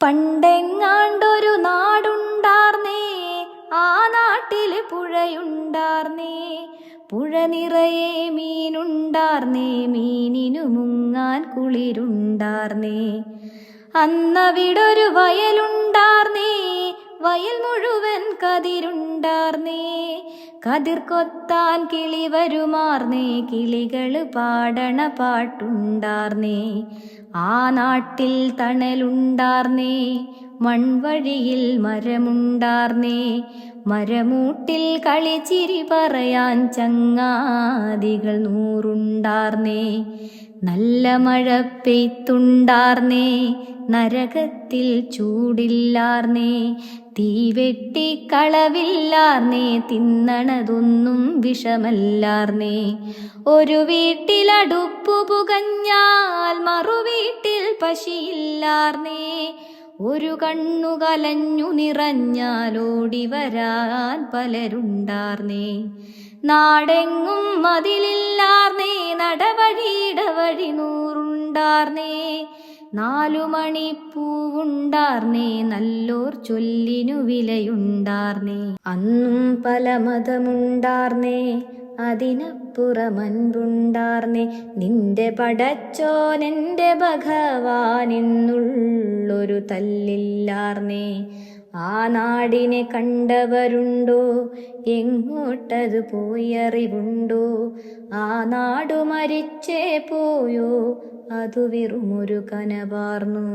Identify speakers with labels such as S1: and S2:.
S1: പണ്ടെങ്ങാണ്ടൊരു നാടുണ്ടാർന്നേ, ആ നാട്ടിൽ പുഴയുണ്ടാർന്നേ. പുഴ നിറയെ മീനുണ്ടാർന്നേ, മീനിനു മുങ്ങാൻ കുളിരുണ്ടാർന്നേ. അന്നവിടൊരു വയലുണ്ടാർന്നേ, വയൽ മുഴുവൻ കതിരുണ്ടാർന്നേ. കതിർ കൊത്താൻ കിളി വരുമാർന്നേ, കിളികള് പാടണ പാട്ടുണ്ടാർന്നേ. ആ നാട്ടിൽ തണലുണ്ടാർന്നേ, മൺവഴിയിൽ മരമുണ്ടാർന്നേ. മരമൂട്ടിൽ കളിച്ചിരി പറയാൻ ചങ്ങാതികൾ നൂറുണ്ടാർന്നേ. നല്ല മഴ പെയ്ത്തുണ്ടാർന്നേ, നരകത്തിൽ ചൂടില്ലാർന്നേ. തീവെട്ടി കളവില്ലാർന്നേ, തിന്നണതൊന്നും വിഷമല്ലാർന്നേ. ഒരു വീട്ടിലടുപ്പു പുകഞ്ഞാൽ മറുവീട്ടിൽ പശിയില്ലാർന്നേ. ഒരു കണ്ണു കലഞ്ഞു നിറഞ്ഞാൽ ഓടിവരാൻ പലരുണ്ടാർന്നേ. നാടെങ്ങും മതിലില്ലാർന്നേ, നടവഴിയിടവഴി നൂറുണ്ടാർന്നേ. 4 മണിപ്പൂവുണ്ടാർന്നേ, നല്ലോർ ചൊല്ലിനു വിലയുണ്ടാർന്നേ. അന്നും പല മതമുണ്ടാർന്നേ, അതിനപ്പുറമൻപുണ്ടാർന്നേ. നിന്റെ പടച്ചോൻ എന്റെ ഭഗവാൻ എന്നുള്ളൊരു തല്ലില്ലാർന്നേ. ആ നാടിനെ കണ്ടവരുണ്ടോ, എങ്ങോട്ടത് പോയി അറിവുണ്ടോ? ആ നാടു മരിച്ചേ പോയോ, അതു വെറുമൊരു കനവാർന്നു.